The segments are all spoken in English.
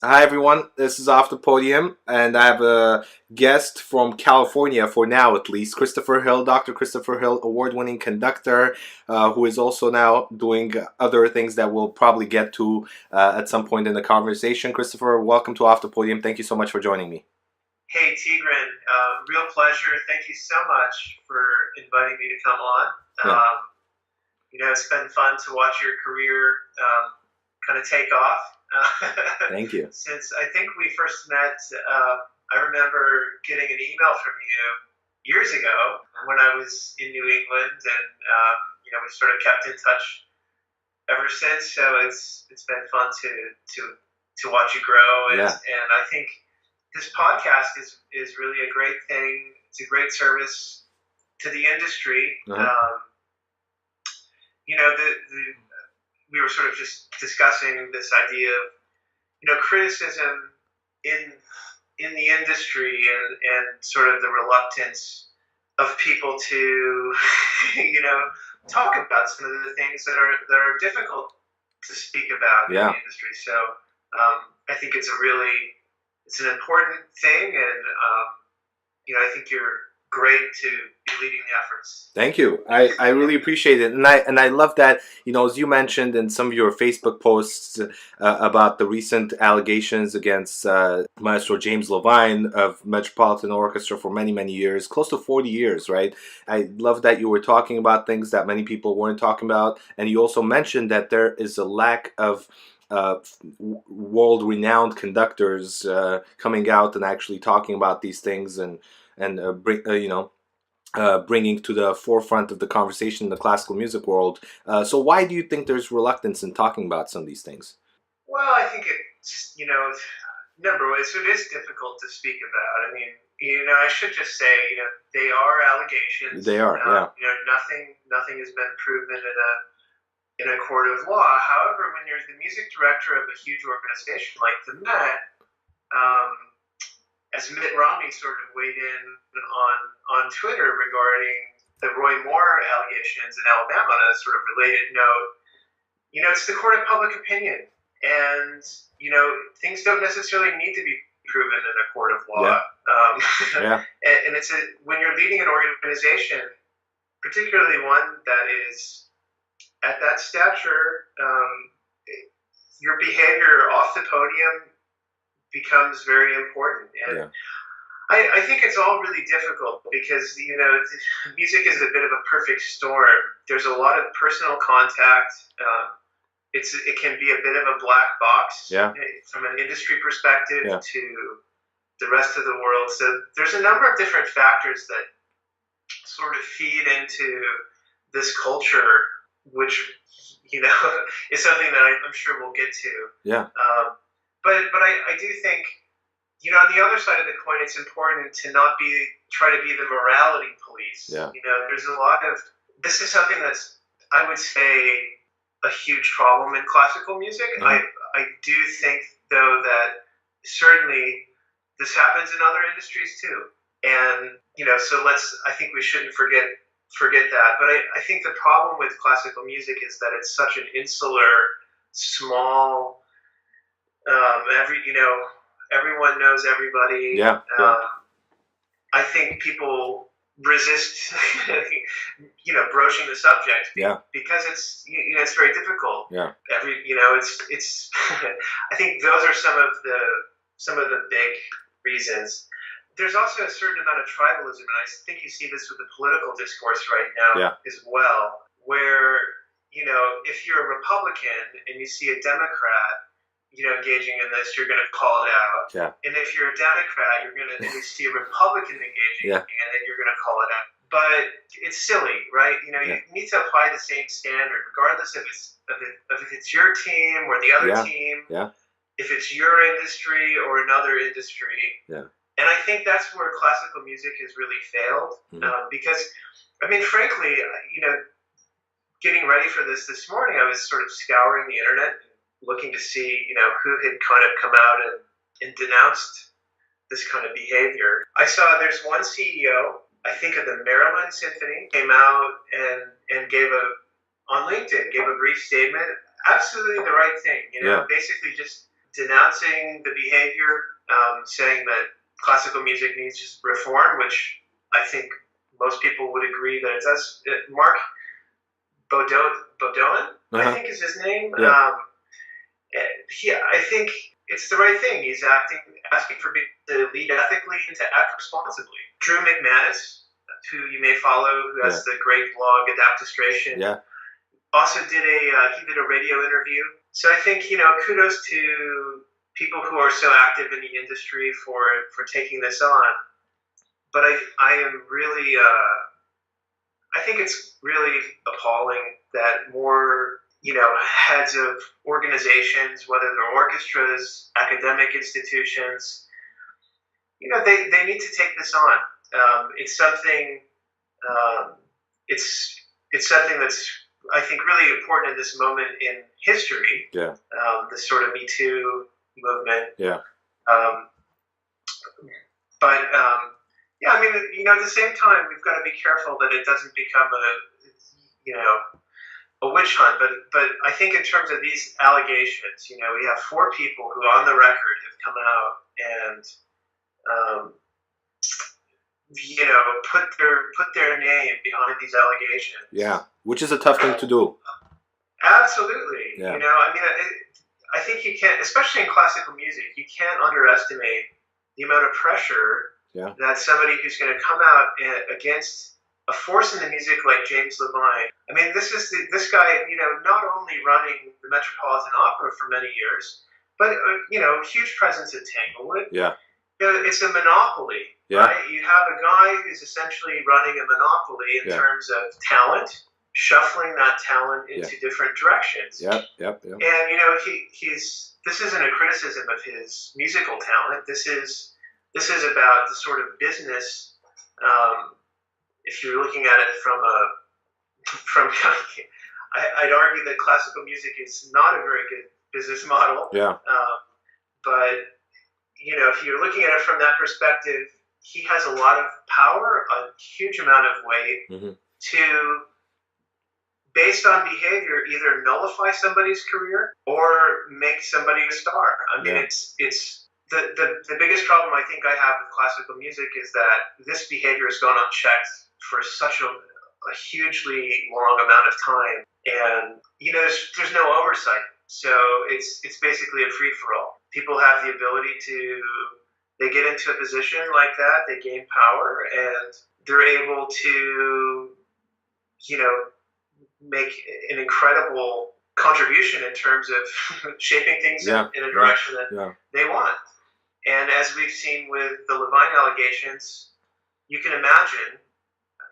Hi everyone, this is Off The Podium, and I have a guest from California, for now at least, Christopher Hill, Dr. Christopher Hill, award-winning conductor, who is also now doing other things that we'll probably get to at some point in the conversation. Christopher, welcome to Off The Podium. Thank you so much for joining me. Hey, Tigran, real pleasure. Thank you so much for inviting me to come on. Yeah, It's been fun to watch your career kind of take off. thank you. Since I think we first met, I remember getting an email from you years ago when I was in New England, and we sort of kept in touch ever since. So it's been fun to watch you grow, and Yeah. I think this podcast is really a great thing. It's a great service to the industry. Uh-huh. We were sort of just discussing this idea of criticism in the industry, and sort of the reluctance of people to talk about some of the things that are difficult to speak about in Yeah. the industry. So I think it's an important thing, and I think you're great to be leading the efforts. Thank you. I really appreciate it, and I love that, as you mentioned in some of your Facebook posts about the recent allegations against Maestro James Levine of Metropolitan Orchestra for many years, close to 40 years, right? I love that you were talking about things that many people weren't talking about, and you also mentioned that there is a lack of uh, world-renowned conductors coming out and actually talking about these things and bringing to the forefront of the conversation in the classical music world. So why do you think there's reluctance in talking about some of these things? Well, I think it's number one, so it is difficult to speak about. I mean, I should just say, they are allegations. They are, yeah. Nothing has been proven in a court of law. However, when you're the music director of a huge organization like the Met, um, as Mitt Romney sort of weighed in on Twitter regarding the Roy Moore allegations in Alabama on a sort of related note, it's the court of public opinion, and things don't necessarily need to be proven in a court of law. Yeah. Yeah. And when you're leading an organization, particularly one that is at that stature, your behavior off the podium becomes very important. And Yeah. I think it's all really difficult because, music is a bit of a perfect storm. There's a lot of personal contact. It can be a bit of a black box, Yeah. from an industry perspective, Yeah. to the rest of the world. So there's a number of different factors that sort of feed into this culture, which, is something that I'm sure we'll get to. Yeah. But I do think, on the other side of the coin, it's important to not try to be the morality police. Yeah. There's a lot of, this is something that's, I would say, a huge problem in classical music. Mhm. I do think, though, that certainly this happens in other industries too. And, so I think we shouldn't forget that. But I think the problem with classical music is that it's such an insular, small, everyone knows everybody. Yeah. Yeah. I think people resist, broaching the subject. Yeah. Because it's very difficult. Yeah. It's. I think those are some of the big reasons. There's also a certain amount of tribalism, and I think you see this with the political discourse right now. Yeah. As well, where if you're a Republican and you see a Democrat, engaging in this, you're going to call it out. Yeah. And if you're a Democrat, and you see a Republican engaging Yeah. in it, you're going to call it out. But it's silly, right? Yeah. You need to apply the same standard, regardless if it's your team or the other Yeah. team. Yeah. If it's your industry or another industry. Yeah. And I think that's where classical music has really failed. Mhm. Because, frankly, getting ready for this morning, I was sort of scouring the internet, looking to see, who had kind of come out and denounced this kind of behavior. I saw there's one CEO, I think of the Maryland Symphony, came out and on LinkedIn, gave a brief statement. Absolutely the right thing, Yeah. basically just denouncing the behavior, saying that classical music needs reform, which I think most people would agree that it does. Mark Baudouin, I think is his name. Yeah. I think it's the right thing. He's asking for people to lead ethically and to act responsibly. Drew McManus, who you may follow, who has the great blog Adaptistration, also did a radio interview. So I think, kudos to people who are so active in the industry for taking this on. But I am really, I think it's really appalling that more, heads of organizations, whether they're orchestras, academic institutions, they need to take this on. It's something, it's something that's, I think, really important in this moment in history. Yeah. This sort of Me Too movement. Yeah. But I mean, at the same time, we've got to be careful that it doesn't become a witch hunt. But I think in terms of these allegations, we have 4 people who, on the record, have come out and put their name behind these allegations. Yeah, which is a tough thing to do. Absolutely. Yeah. I think you can't, especially in classical music, you can't underestimate the amount of pressure that somebody who's going to come out against a force in the music like James Levine. I mean, this guy, not only running the Metropolitan Opera for many years, but huge presence at Tanglewood. Yeah. It's a monopoly. Yeah. Right? You have a guy who's essentially running a monopoly in terms of talent, shuffling that talent into different directions. Yep. And he's this isn't a criticism of his musical talent. This is about the sort of business. If you're looking at it from I'd argue that classical music is not a very good business model. Yeah. But if you're looking at it from that perspective, he has a lot of power, a huge amount of weight to, based on behavior, either nullify somebody's career or make somebody a star. I mean, it's the biggest problem I think I have with classical music is that this behavior has gone unchecked for such a hugely long amount of time, and there's no oversight. So it's basically a free for all. People have the ability they get into a position like that, they gain power, and they're able to, make an incredible contribution in terms of shaping things in a direction that they want. And as we've seen with the Levine allegations, you can imagine,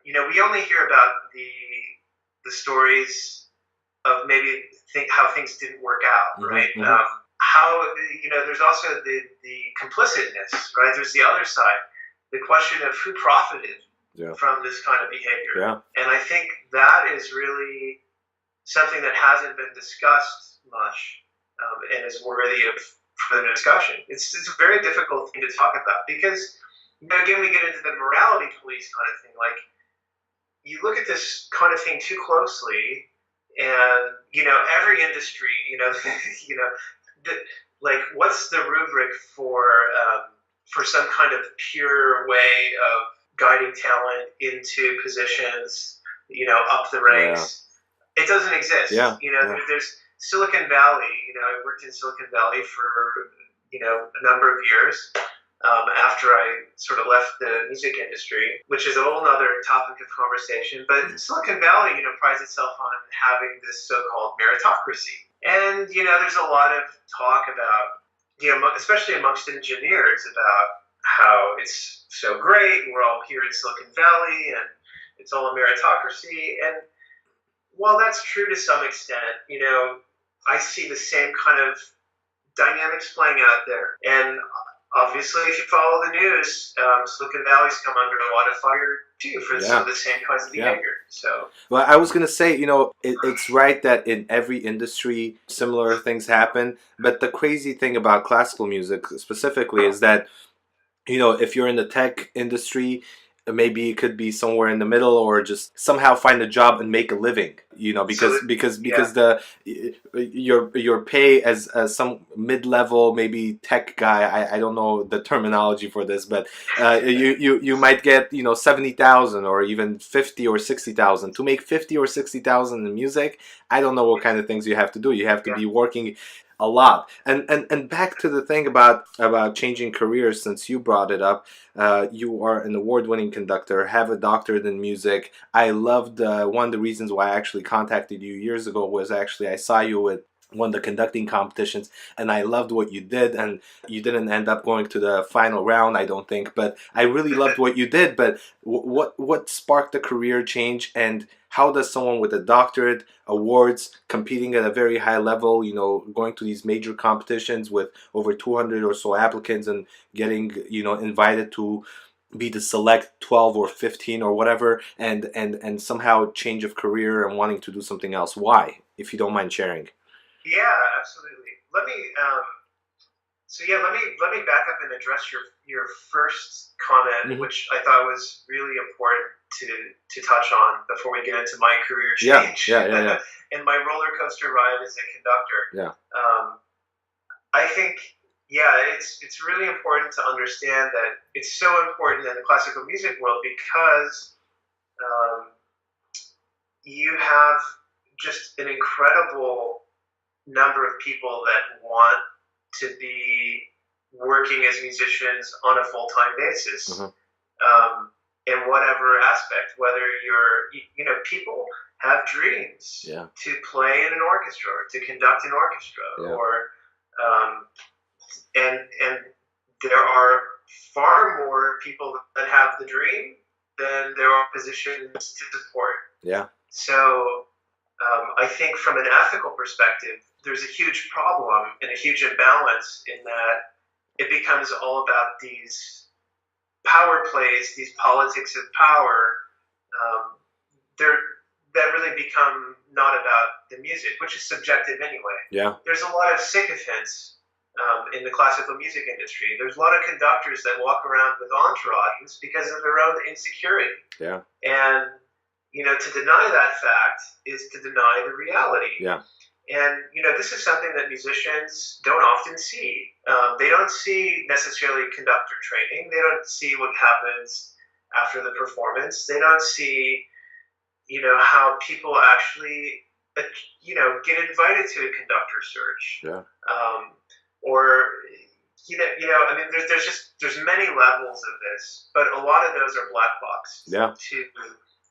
we only hear about the stories of maybe how things didn't work out, right? How, there's also the complicitness, right? There's the other side, the question of who profited from this kind of behavior. Yeah. And I think that is really something that hasn't been discussed much and is worthy of further discussion. It's a very difficult thing to talk about because, again, we get into the morality police kind of thing. Like, you look at this kind of thing too closely, and every industry, like, what's the rubric for some kind of pure way of guiding talent into positions, up the ranks? It doesn't exist. There's Silicon Valley. I worked in Silicon Valley for a number of years after I sort of left the music industry, which is a whole other topic of conversation. But Silicon Valley, prides itself on having this so-called meritocracy. And, there's a lot of talk about, especially amongst engineers, about how it's so great, we're all here in Silicon Valley, and it's all a meritocracy. And while that's true to some extent, I see the same kind of dynamics playing out there. And obviously, if you follow the news, Silicon Valley's come under a lot of fire too for some of the same kinds of behavior. So, well, I was gonna say, it's right that in every industry similar things happen. But the crazy thing about classical music specifically is that, if you're in the tech industry, maybe it could be somewhere in the middle, or just somehow find a job and make a living, because the your pay as some mid-level, maybe tech guy, I don't know the terminology for this, but you might get 70,000 or even 50 or 60,000. To make 50 or 60,000 in music, I don't know what kind of things you have to do. You have to be working a lot. And back to the thing about changing careers, since you brought it up. You are an award-winning conductor, have a doctorate in music. I loved one of the reasons why I actually contacted you years ago was actually I saw you at one of the conducting competitions, and I loved what you did. And you didn't end up going to the final round, I don't think, but I really loved what you did. But what sparked the career change, and how does someone with a doctorate, awards, competing at a very high level, going to these major competitions with over 200 or so applicants and getting, invited to be the select 12 or 15 or whatever, and somehow change of career and wanting to do something else? Why, if you don't mind sharing? Yeah, absolutely. Let me back up and address your first comment, which I thought was really important to touch on before we get into my career change. Yeah. And my roller coaster ride as a conductor. Yeah. I think, it's really important to understand that it's so important in the classical music world because you have just an incredible number of people that want to be working as musicians on a full-time basis. In whatever aspect, whether people have dreams to play in an orchestra or to conduct an orchestra, or and there are far more people that have the dream than there are positions to support. Yeah. So I think from an ethical perspective, there's a huge problem and a huge imbalance in that it becomes all about these power plays, these politics of power, that really become not about the music, which is subjective anyway. Yeah. There's a lot of sycophants in the classical music industry. There's a lot of conductors that walk around with entourages because of their own insecurity. Yeah. And, to deny that fact is to deny the reality. Yeah. And, this is something that musicians don't often see. They don't see necessarily conductor training. They don't see what happens after the performance. They don't see, how people actually, get invited to a conductor search. Yeah. There's many levels of this, but a lot of those are black box to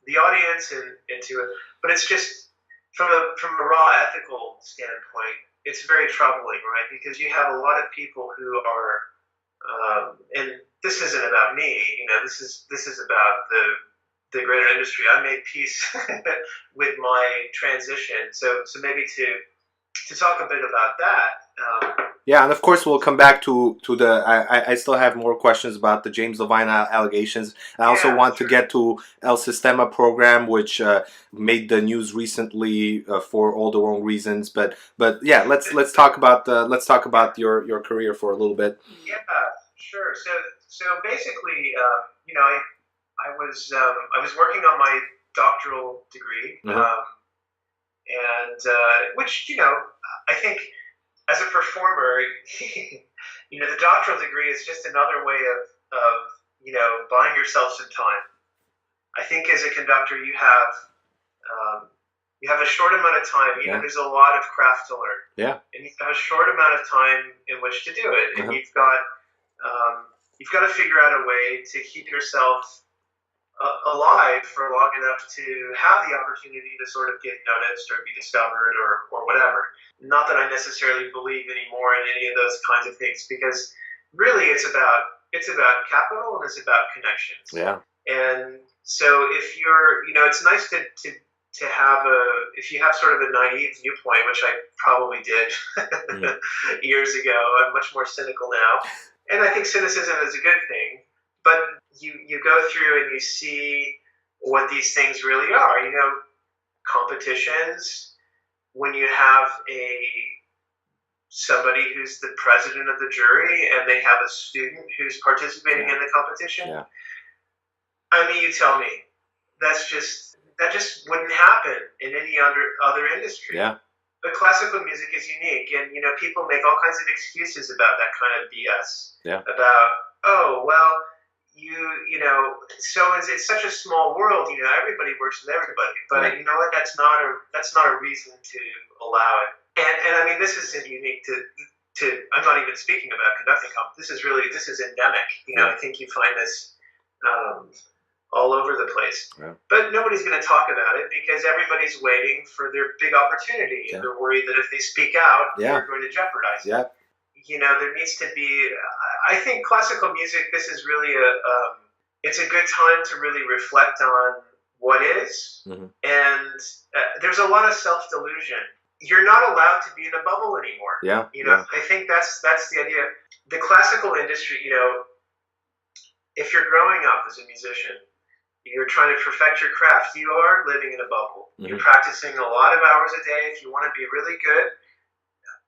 the audience and to it. But it's just, from a raw ethical standpoint, it's very troubling, right? Because you have a lot of people who are, and this isn't about me, this is about the greater industry. I made peace with my transition, so maybe to talk a bit about that. Yeah, and of course we'll come back to the. I still have more questions about the James Levine allegations. I also want to get to El Sistema program, which made the news recently for all the wrong reasons. But yeah, let's talk about your career for a little bit. Yeah, sure. So basically, I was working on my doctoral degree, and which I think, as a performer, the doctoral degree is just another way of buying yourself some time. I think as a conductor, you have a short amount of time. There's a lot of craft to learn. Yeah. And you have a short amount of time in which to do it, and you've got to figure out a way to keep yourself alive for long enough to have the opportunity to sort of get noticed or be discovered or whatever. Not that I necessarily believe anymore in any of those kinds of things, because really it's about capital and it's about connections. Yeah. And so if you're, it's nice to have if you have sort of a naive viewpoint, which I probably did years ago. I'm much more cynical now. And I think cynicism is a good thing. But you go through and you see what these things really are. Competitions, when you have somebody who's the president of the jury and they have a student who's participating in the competition, I mean, you tell me. That just wouldn't happen in any other industry. Yeah. But classical music is unique, and people make all kinds of excuses about that kind of BS. Yeah. About, oh well, so it's such a small world. Everybody works with everybody. But you know what? That's not a reason to allow it. And I mean, this isn't unique to. I'm not even speaking about conducting comp. This is endemic. I think you find this all over the place. Yeah. But nobody's going to talk about it because everybody's waiting for their big opportunity. And they're worried that if they speak out, they're going to jeopardize it. There needs to be, I think classical music, this is really it's a good time to really reflect on what is. Mm-hmm. And there's a lot of self-delusion. You're not allowed to be in a bubble anymore. I think that's the idea. The classical industry, if you're growing up as a musician, you're trying to perfect your craft, you are living in a bubble. Mm-hmm. You're practicing a lot of hours a day. If you want to be really good,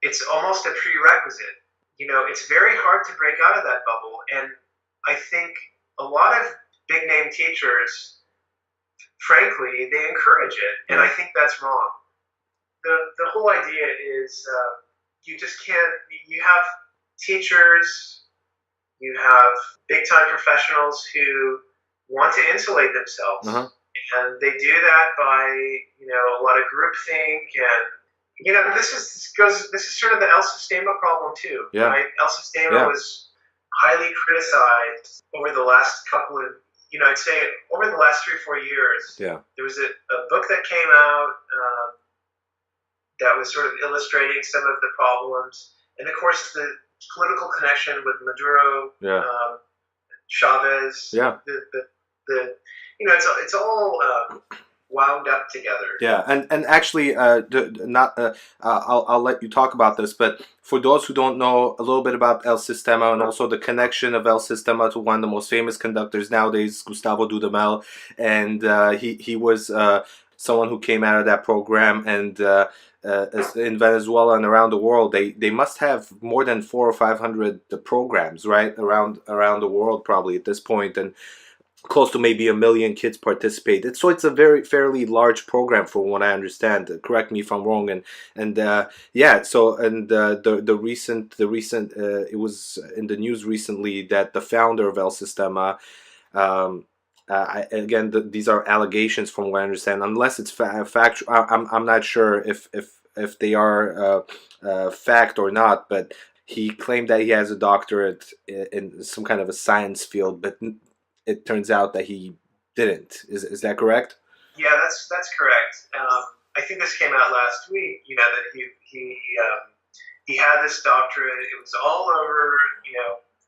it's almost a prerequisite. It's very hard to break out of that bubble. And I think a lot of big name teachers, frankly, they encourage it. And I think that's wrong. The whole idea is you just can't, you have teachers, you have big time professionals who want to insulate themselves. Uh-huh. And they do that by, a lot of groupthink and, this is sort of the El Sistema problem too, right? El Sistema was highly criticized over the last couple of, I'd say over the last 3 or 4 years. Yeah. There was a book that came out that was sort of illustrating some of the problems. And of course, the political connection with Maduro, Chavez, it's all wound up together. Yeah, and actually, I'll let you talk about this, but for those who don't know a little bit about El Sistema and also the connection of El Sistema to one of the most famous conductors nowadays, Gustavo Dudamel, and he was someone who came out of that program, and in Venezuela and around the world, they must have more than 400 or 500 programs, right, around the world probably at this point, and close to maybe 1 million kids participate. So it's a fairly large program, from what I understand. Correct me if I'm wrong. And the recent it was in the news recently that the founder of El Sistema. These are allegations from what I understand. Unless it's factual, I'm not sure if they are fact or not. But he claimed that he has a doctorate in some kind of a science field, but it turns out that he didn't. Is that correct? Yeah, that's correct. I think this came out last week. That he had this doctorate. It was all over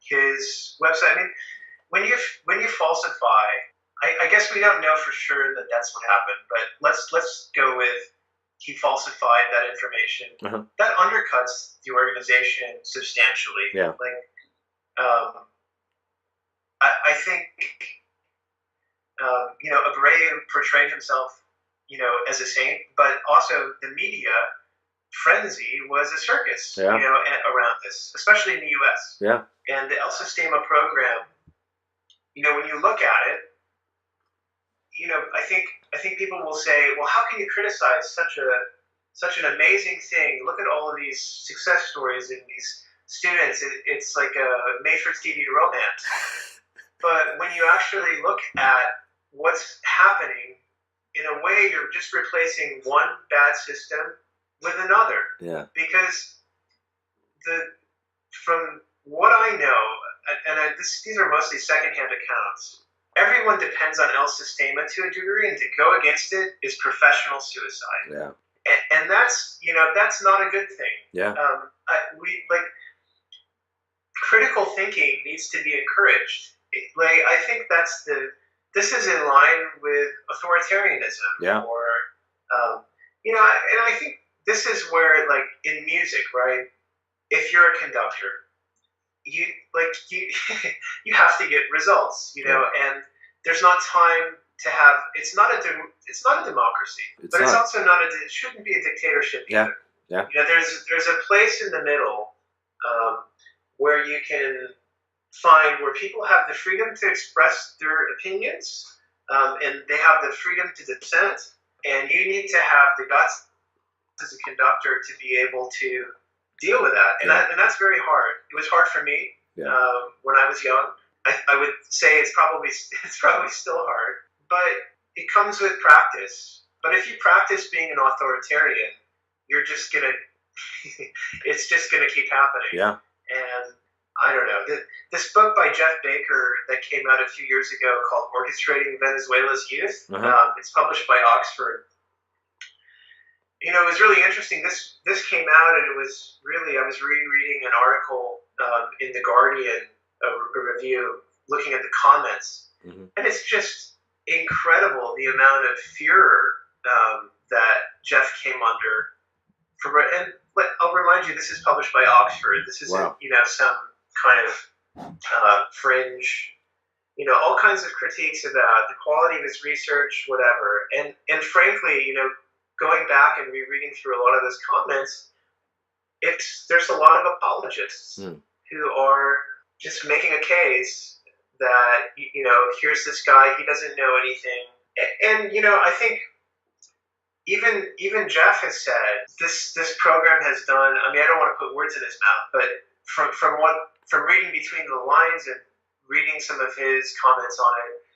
his website. I mean, when you falsify, I guess we don't know for sure that that's what happened. But let's go with he falsified that information. Uh-huh. That undercuts the organization substantially. Yeah. I think, Abreu portrayed himself, as a saint, but also the media frenzy was a circus, around this, especially in the U.S. Yeah. And the El Sistema program, when you look at it, I think people will say, well, how can you criticize such an amazing thing? Look at all of these success stories in these students. It's like a made-for-TV romance. But when you actually look at what's happening, in a way, you're just replacing one bad system with another. Yeah. Because from what I know, and these are mostly secondhand accounts, everyone depends on El Sistema to a degree, and to go against it is professional suicide. Yeah. And that's not a good thing. Yeah. Critical thinking needs to be encouraged. I think this is in line with authoritarianism. Yeah. Or, and I think this is where, in music, right? If you're a conductor, you have to get results, and there's not time to have. It's not a democracy, but it's also not it shouldn't be a dictatorship either. Yeah. Yeah. There's a place in the middle where you can find where people have the freedom to express their opinions, and they have the freedom to dissent, and you need to have the guts as a conductor to be able to deal with that. And that's very hard. It was hard for me when I was young. I would say it's probably still hard, but it comes with practice. But if you practice being an authoritarian, you're just gonna it's just gonna keep happening. Yeah. And I don't know. This book by Jeff Baker that came out a few years ago called Orchestrating Venezuela's Youth, it's published by Oxford. You know, it was really interesting. This came out, and it was really, I was rereading an article in The Guardian, a review, looking at the comments. And it's just incredible the amount of furor that Jeff came under. And I'll remind you, this is published by Oxford. This isn't, you know, some kind of fringe, you know, all kinds of critiques about the quality of his research, whatever. And frankly, you know, going back and rereading through a lot of those comments, there's a lot of apologists who are just making a case that, you know, here's this guy, he doesn't know anything. And you know, I think even Jeff has said this program has done, I mean, I don't want to put words in his mouth, but from reading between the lines and reading some of his comments on it,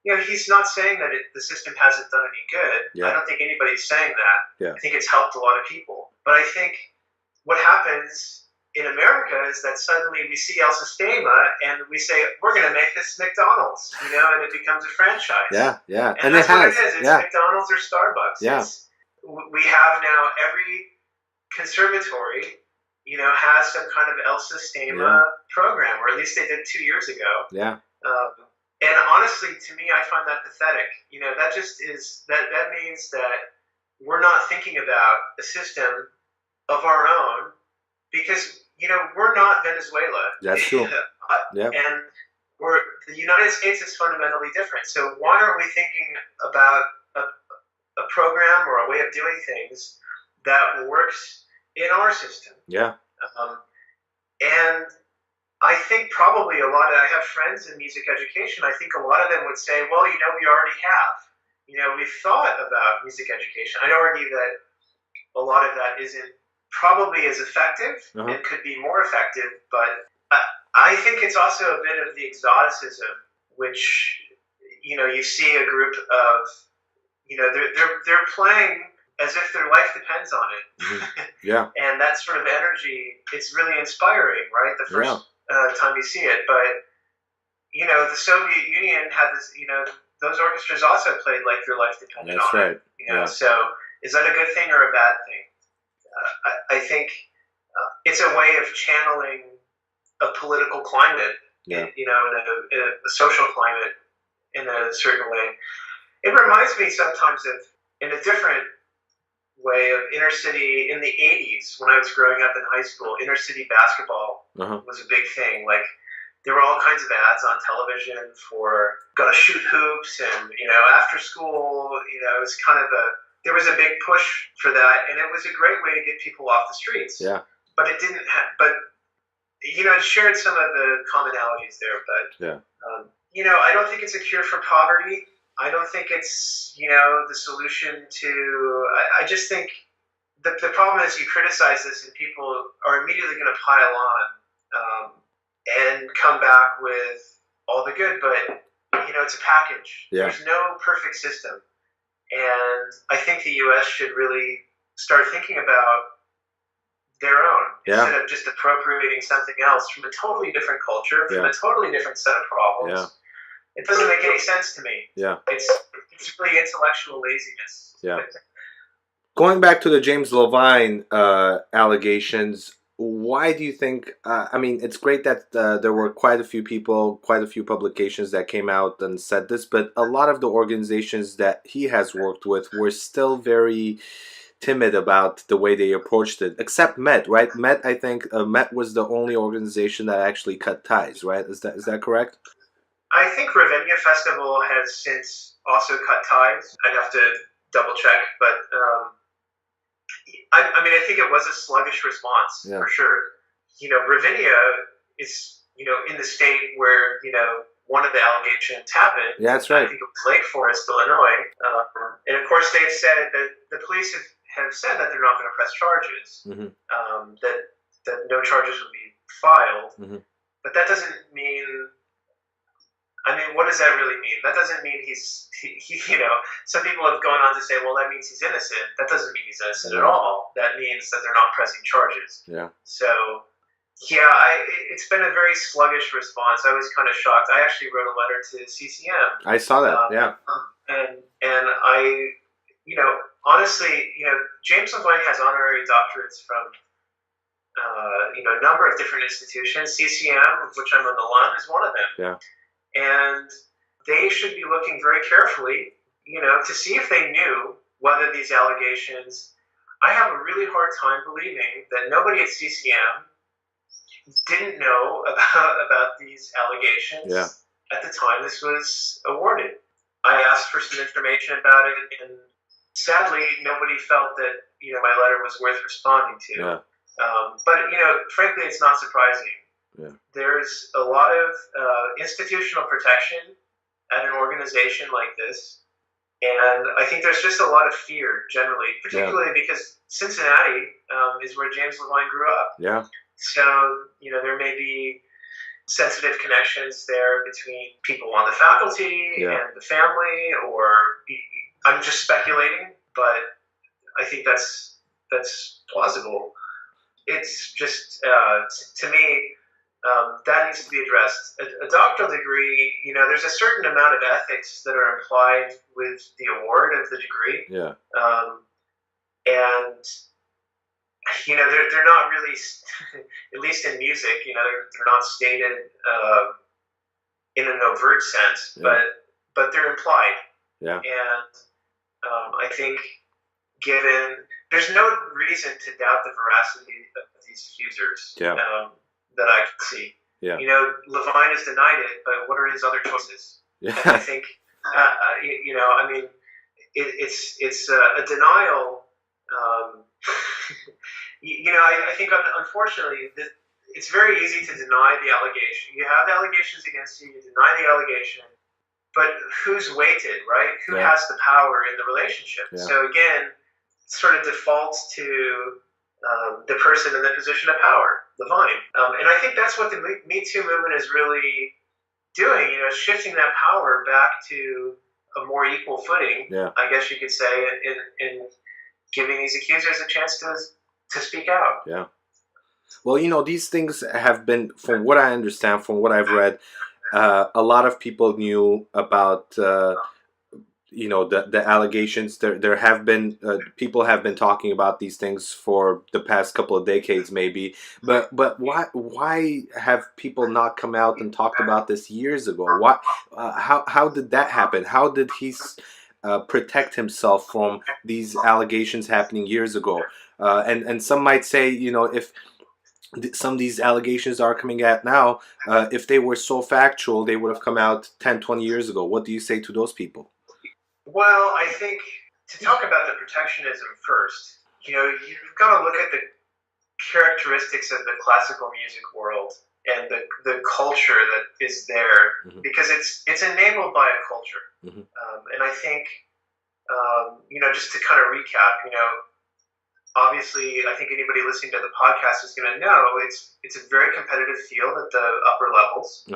you know, he's not saying that the system hasn't done any good. I don't think anybody's saying that. I think it's helped a lot of people. But I think what happens in America is that suddenly we see El Sistema and we say, we're going to make this McDonald's, you know, and it becomes a franchise. And that's what it is. It's McDonald's or Starbucks. We have now every conservatory, you know, has some kind of El Sistema program, or at least they did 2 years ago. And honestly, to me, I find that pathetic. You know, that just is, that means that we're not thinking about a system of our own, because, you know, we're not Venezuela. That's true. And the United States is fundamentally different. So why aren't we thinking about a program or a way of doing things that works in our system? And I think probably I have friends in music education, I think a lot of them would say, well, you know, we already have. You know, we've thought about music education. I'd argue that a lot of that isn't probably as effective and could be more effective, but I think it's also a bit of the exoticism, which, you know, you see a group of, you know, they're playing as if their life depends on it. And that sort of energy, it's really inspiring, right? The first time you see it. But, you know, the Soviet Union had this, you know, those orchestras also played like their life depended on it. You know, so is that a good thing or a bad thing? I think it's a way of channeling a political climate, you know, in a social climate in a certain way. It reminds me sometimes of, in a different way, of inner city in the 80s when I was growing up in high school. Inner city basketball was a big thing. Like, there were all kinds of ads on television for gonna shoot hoops, and, you know, after school, you know, it was kind of there was a big push for that, and it was a great way to get people off the streets. But it didn't but, you know, it shared some of the commonalities there, but, you know, I don't think it's a cure for poverty. I don't think it's, you know, the solution to, I just think the problem is you criticize this and people are immediately going to pile on and come back with all the good, but, you know, it's a package. There's no perfect system. And I think the U.S. should really start thinking about their own instead of just appropriating something else from a totally different culture, from a totally different set of problems. It doesn't make any sense to me. It's really intellectual laziness. Going back to the James Levine allegations, why do you think, I mean, it's great that there were quite a few people, quite a few publications that came out and said this, but a lot of the organizations that he has worked with were still very timid about the way they approached it, except Met, right? Met, I think, Met was the only organization that actually cut ties, right? Is that correct? I think Ravinia Festival has since also cut ties. I'd have to double check, but I mean, I think it was a sluggish response for sure. You know, Ravinia is in the state where, one of the allegations happened. Yeah, that's right. I think it was Lake Forest, Illinois. And of course, they've said that the police have said that they're not going to press charges, that no charges will be filed. But that doesn't mean, what does that really mean? That doesn't mean some people have gone on to say, well, that means he's innocent. That doesn't mean he's innocent at all. That means that they're not pressing charges. Yeah. So, yeah, it's been a very sluggish response. I was kind of shocked. I actually wrote a letter to CCM. I saw that, yeah. And I, honestly, James Levine has honorary doctorates from, a number of different institutions. CCM, of which I'm an alum, is one of them. Yeah. And they should be looking very carefully, to see if they knew whether these allegations. I have a really hard time believing that nobody at CCM didn't know about these allegations at the time this was awarded. I asked for some information about it, and sadly, nobody felt that my letter was worth responding to. Yeah. But frankly, it's not surprising. Yeah. There's a lot of institutional protection at an organization like this, and I think there's just a lot of fear generally, particularly because Cincinnati is where James Levine grew up. Yeah. So there may be sensitive connections there between people on the faculty and the family, or I'm just speculating, but I think that's plausible. It's just to me. That needs to be addressed. A doctoral degree, there's a certain amount of ethics that are implied with the award of the degree. Yeah. And, they're not really, at least in music, they're not stated in an overt sense, but they're implied. Yeah. And I think there's no reason to doubt the veracity of these accusers. Yeah. That I can see. Yeah. Levine has denied it, but what are his other choices? Yeah. I think, it's a denial. I think unfortunately it's very easy to deny the allegation. You have the allegations against you, you deny the allegation, but who's weighted, right? Who has the power in the relationship? Yeah. So again, it sort of defaults to the person in the position of power, Levine. And I think that's what the Me Too movement is really doing, shifting that power back to a more equal footing, I guess you could say, in giving these accusers a chance to speak out. Yeah. Well, these things have been, from what I understand, from what I've read, a lot of people knew about the allegations. There have been people have been talking about these things for the past couple of decades, maybe. But why have people not come out and talked about this years ago? How did that happen? How did he protect himself from these allegations happening years ago? And some might say, if some of these allegations are coming out now, if they were so factual, they would have come out 10, 20 years ago. What do you say to those people? Well, I think to talk about the protectionism first, you've got to look at the characteristics of the classical music world and the culture that is there, because it's enabled by a culture. And I think, just to kind of recap, obviously, I think anybody listening to the podcast is going to know it's a very competitive field at the upper levels.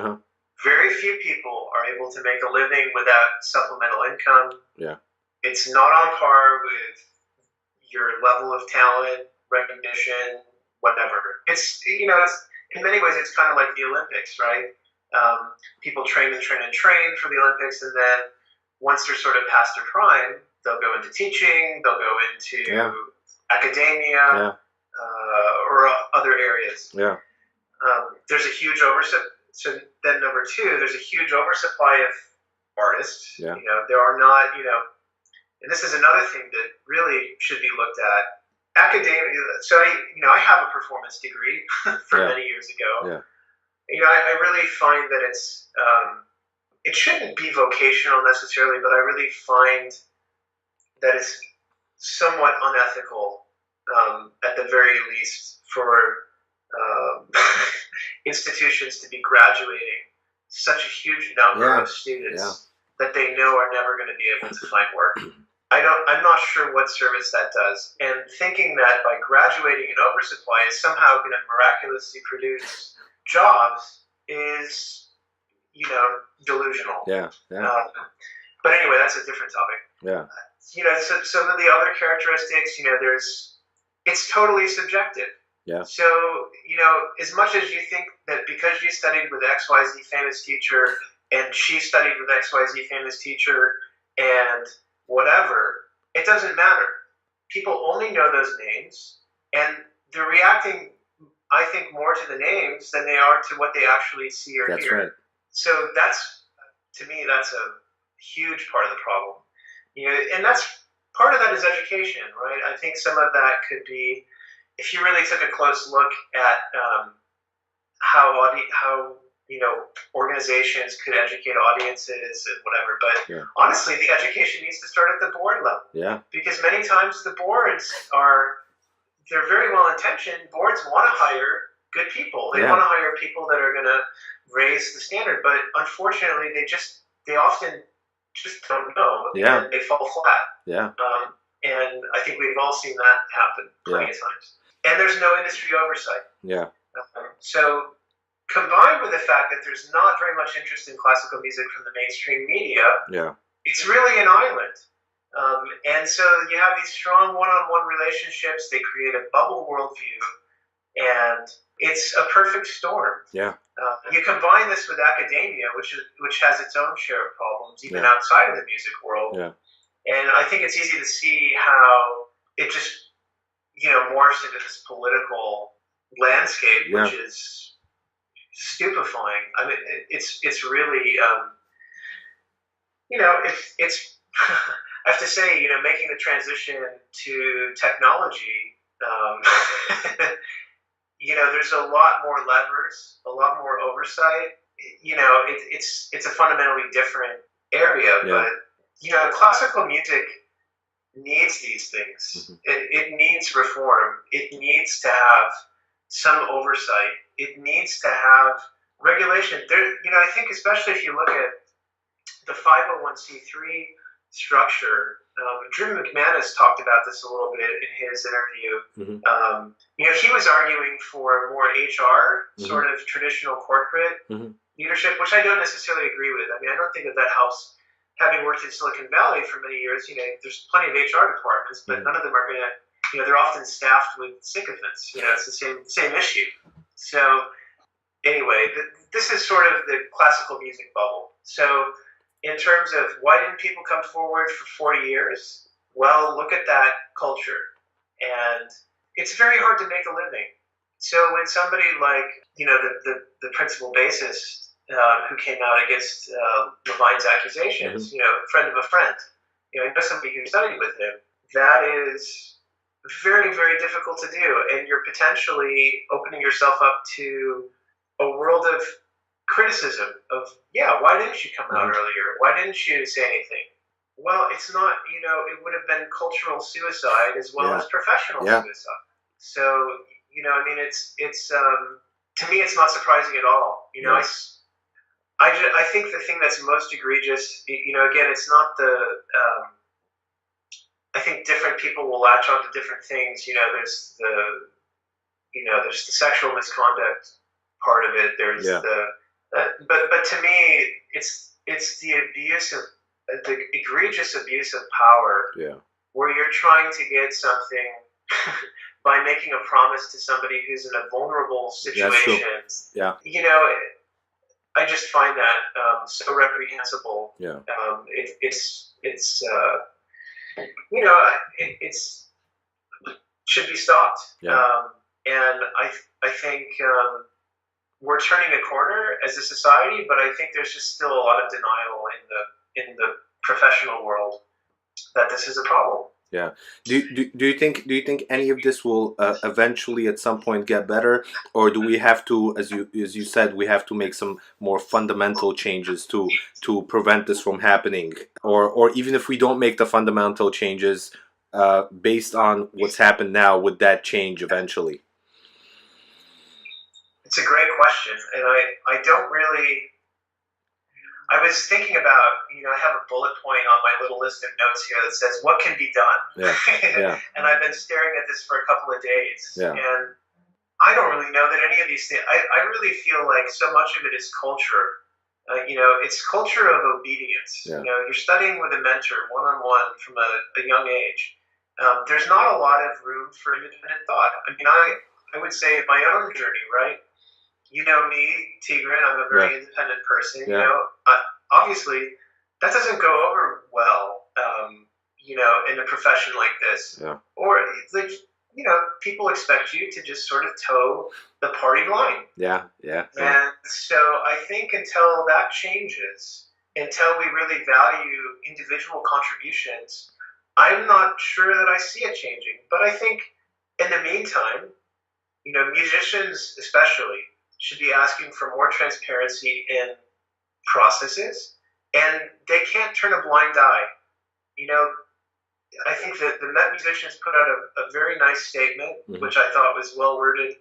Very few people are able to make a living without supplemental income. Yeah. It's not on par with your level of talent, recognition, whatever. It's in many ways, it's kind of like the Olympics, right? People train for the Olympics, and then once they're sort of past their prime, they'll go into teaching, they'll go into academia, or other areas. Yeah. There's a huge oversupply. So then number two, there's a huge oversupply of artists. Yeah. There are not, and this is another thing that really should be looked at. Academia. So I have a performance degree from many years ago. Yeah. I really find that it shouldn't be vocational necessarily, but I really find that it's somewhat unethical, at the very least, for um, institutions to be graduating such a huge number of students that they know are never going to be able to find work. I'm not sure what service that does. And thinking that by graduating an oversupply is somehow going to miraculously produce jobs is, delusional. But anyway, that's a different topic. So some of the other characteristics, it's totally subjective. So, as much as you think that because you studied with XYZ famous teacher and she studied with XYZ famous teacher and whatever, it doesn't matter. People only know those names, and they're reacting, I think, more to the names than they are to what they actually see or hear. That's right. So to me, that's a huge part of the problem. And that's part of that is education, right? I think some of that could be, if you really took a close look at how organizations could educate audiences and whatever. But honestly, the education needs to start at the board level. Because many times the boards they're very well intentioned. Boards want to hire good people. They want to hire people that are going to raise the standard. But unfortunately, they often just don't know. And they fall flat. And I think we've all seen that happen plenty of times. And there's no industry oversight. So combined with the fact that there's not very much interest in classical music from the mainstream media, it's really an island. And so you have these strong one-on-one relationships. They create a bubble worldview, and it's a perfect storm. You combine this with academia, which has its own share of problems, even outside of the music world. And I think it's easy to see how it just morphs into this political landscape, which is stupefying. I mean, it's really, it's I have to say, making the transition to technology, there's a lot more levers, a lot more oversight. It's a fundamentally different area, but classical music needs these things. It needs reform. It needs to have some oversight. It needs to have regulation. I think especially if you look at the 501c3 structure, Drew McManus talked about this a little bit in his interview. He was arguing for more HR, sort of traditional corporate leadership, which I don't necessarily agree with. I mean, I don't think that helps. Having worked in Silicon Valley for many years, there's plenty of HR departments, but none of them are going to, they're often staffed with sycophants. It's the same issue. So anyway, this is sort of the classical music bubble. So in terms of why didn't people come forward for 40 years? Well, look at that culture. And it's very hard to make a living. So when somebody like, the principal bassist, who came out against Levine's accusations, friend of a friend, somebody who studied with him, that is very, very difficult to do. And you're potentially opening yourself up to a world of criticism of, why didn't you come out earlier? Why didn't you say anything? Well, it's not, it would have been cultural suicide as well as professional suicide. So, it's to me, it's not surprising at all. I think the thing that's most egregious, again, it's not the, I think different people will latch on to different things. There's the sexual misconduct part of it. There's but to me, it's the abuse of, the egregious abuse of power, where you're trying to get something by making a promise to somebody who's in a vulnerable situation. I just find that so reprehensible. It's should be stopped. And I think we're turning a corner as a society, but I think there's just still a lot of denial in the professional world that this is a problem. Do you think any of this will eventually at some point get better, or do we have to, as you said, we have to make some more fundamental changes to prevent this from happening, or even if we don't make the fundamental changes, based on what's happened now, would that change eventually? It's a great question, and I don't really. I was thinking about, I have a bullet point on my little list of notes here that says what can be done. Yeah. Yeah. And I've been staring at this for a couple of days, Yeah. and I don't really know that any of these things. I really feel like so much of it is culture. It's culture of obedience. Yeah. You're studying with a mentor one-on-one from a young age. There's not a lot of room for independent thought. I mean, I would say in my own journey, right? You know me, Tigran, I'm a very independent person. Yeah. Obviously, that doesn't go over well, in a profession like this. Yeah. Or, people expect you to just sort of toe the party line. Yeah. And so I think until that changes, until we really value individual contributions, I'm not sure that I see it changing. But I think in the meantime, musicians especially should be asking for more transparency in processes, and they can't turn a blind eye. I think that the Met musicians put out a very nice statement, which I thought was well worded,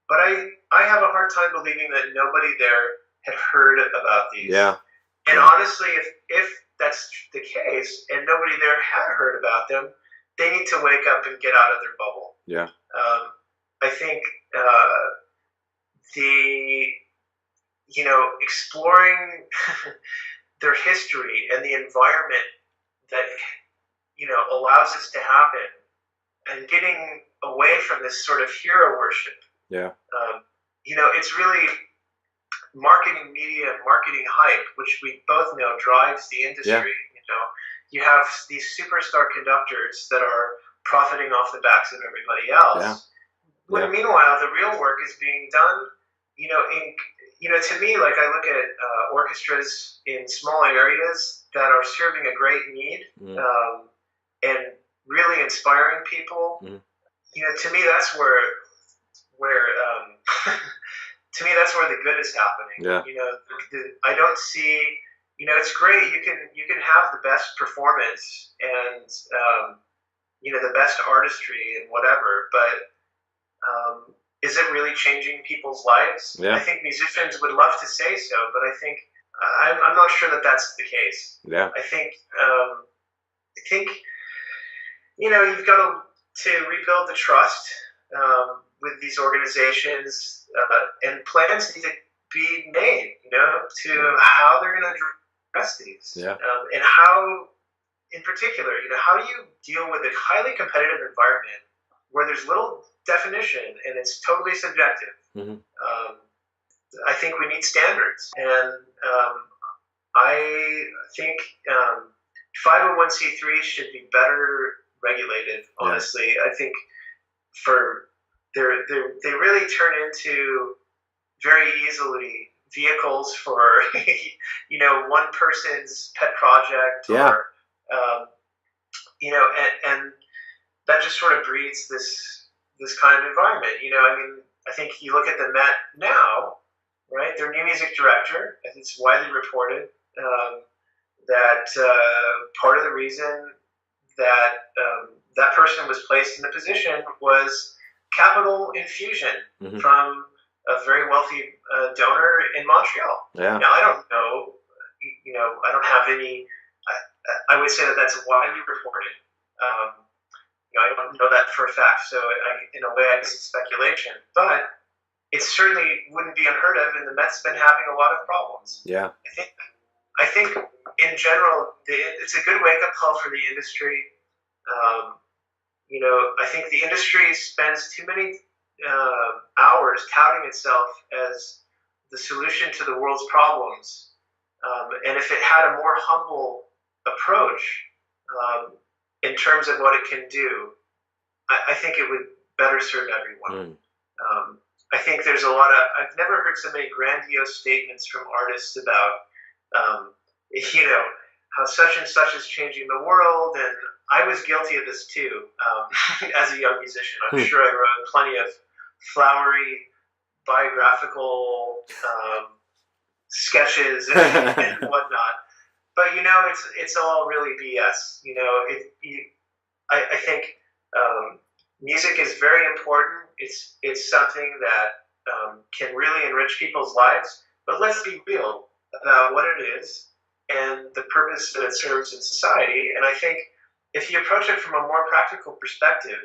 but I have a hard time believing that nobody there had heard about these. Yeah. And honestly, if that's the case, and nobody there had heard about them, they need to wake up and get out of their bubble. Yeah. I think exploring their history and the environment that allows this to happen, and getting away from this sort of hero worship. Yeah. It's really marketing media, marketing hype, which we both know drives the industry. Yeah. You have these superstar conductors that are profiting off the backs of everybody else. Yeah. When meanwhile, the real work is being done, to me, like I look at orchestras in small areas that are serving a great need, and really inspiring people. To me, that's where to me, that's where the good is happening. Yeah. I don't see. It's great. You can have the best performance and the best artistry and whatever, but is it really changing people's lives? Yeah. I think musicians would love to say so, but I think I'm not sure that that's the case. Yeah. I think you've got to rebuild the trust with these organizations, and plans need to be made, to how they're going to address these. Yeah. And how, in particular, how do you deal with a highly competitive environment where there's little definition and it's totally subjective? I think we need standards, and I think 501c3 should be better regulated. Honestly, I think they really turn into very easily vehicles for one person's pet project, or and that just sort of breeds this kind of environment. I think you look at the Met now, right? Their new music director, I think it's widely reported that part of the reason that that person was placed in the position was capital infusion from a very wealthy donor in Montreal. Yeah. Now, I don't know, I don't have any, I would say that that's widely reported. I don't know that for a fact, so in a way I guess it's speculation. But it certainly wouldn't be unheard of, and the Met's been having a lot of problems. Yeah. I think in general, it's a good wake-up call for the industry. I think the industry spends too many hours touting itself as the solution to the world's problems. And if it had a more humble approach in terms of what it can do, I think it would better serve everyone. I think there's a lot of, I've never heard so many grandiose statements from artists about, how such and such is changing the world. And I was guilty of this too, as a young musician. I'm sure I wrote plenty of flowery biographical sketches and whatnot. But it's all really BS. I think music is very important. It's something that can really enrich people's lives. But let's be real about what it is and the purpose that it serves in society. And I think if you approach it from a more practical perspective,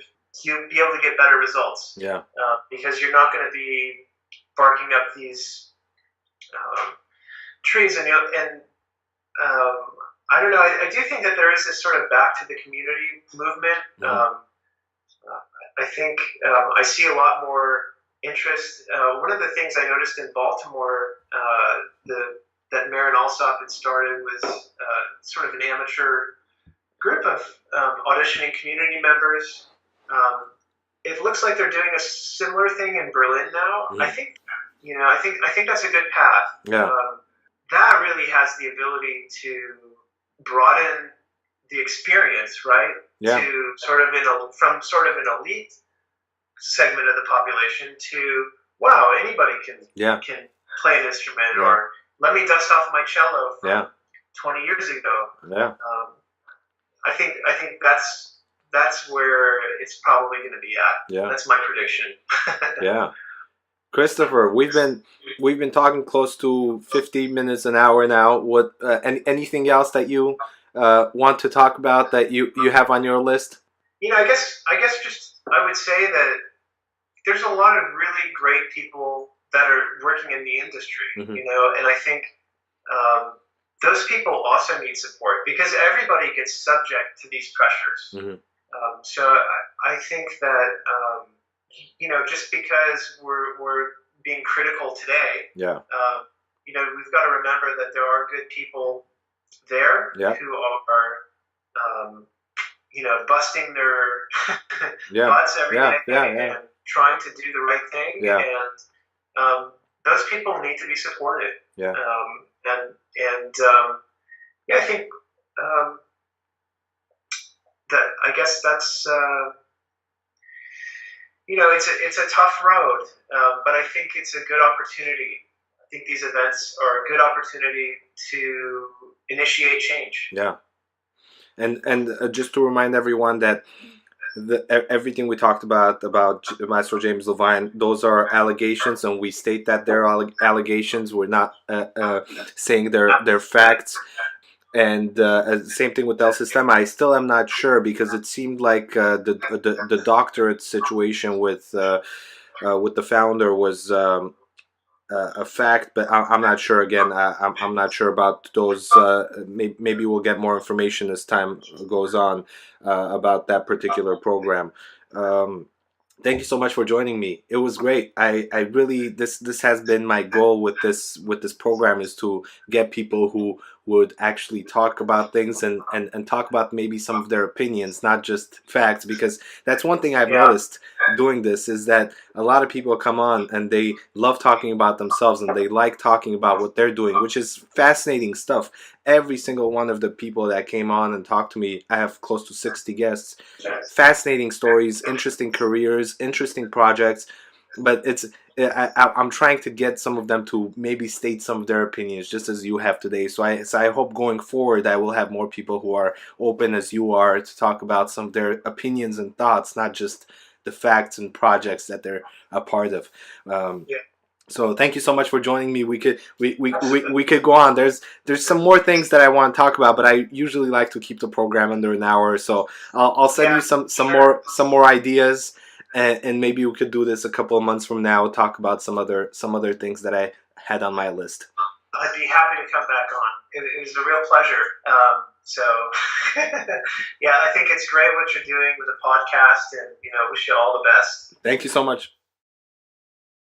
you'll be able to get better results. Yeah. Because you're not going to be barking up these trees. And I don't know, I do think that there is this sort of back to the community movement. I think I see a lot more interest. One of the things I noticed in Baltimore that Marin Alsop had started was sort of an amateur group of auditioning community members. It looks like they're doing a similar thing in Berlin now. I think that's a good path. Yeah. That really has the ability to broaden the experience, right? Yeah. To from sort of an elite segment of the population to, wow, anybody can play an instrument, or let me dust off my cello from 20 years ago. Yeah. I think that's where it's probably going to be at. Yeah. That's my prediction. Yeah. Christopher, we've been talking close to 50 minutes, an hour now. What anything else that you want to talk about that you have on your list? I guess I would say that there's a lot of really great people that are working in the industry, Mm-hmm. And I think those people also need support because everybody gets subject to these pressures. Mm-hmm. So I think that just because we're being critical today, we've got to remember that there are good people there who are busting their butts every day and trying to do the right thing, and those people need to be supported. I think that I guess that's it's a tough road, but I think it's a good opportunity. I think these events are a good opportunity to initiate change. Yeah, and just to remind everyone that everything we talked about Maestro James Levine, those are allegations, and we state that they're allegations. We're not saying they're facts. And same thing with El Sistema. I still am not sure because it seemed like the doctorate situation with the founder was a fact, but I'm not sure. Again, I'm not sure about those. Maybe we'll get more information as time goes on about that particular program. Thank you so much for joining me. It was great. I really this has been my goal with this program, is to get people who would actually talk about things and talk about maybe some of their opinions, not just facts, because that's one thing I've noticed doing this, is that a lot of people come on and they love talking about themselves and they like talking about what they're doing, which is fascinating stuff. Every single one of the people that came on and talked to me, I have close to 60 guests, fascinating stories, interesting careers, interesting projects, but I'm trying to get some of them to maybe state some of their opinions, just as you have today. So I hope going forward I will have more people who are open as you are to talk about some of their opinions and thoughts, not just the facts and projects that they're a part of. So thank you so much for joining me. We could go on. There's some more things that I want to talk about, but I usually like to keep the program under an hour. So I'll send you some more ideas, and maybe we could do this a couple of months from now. Talk about some other things that I had on my list. I'd be happy to come back on. It was a real pleasure. So I think it's great what you're doing with the podcast, and wish you all the best. Thank you so much.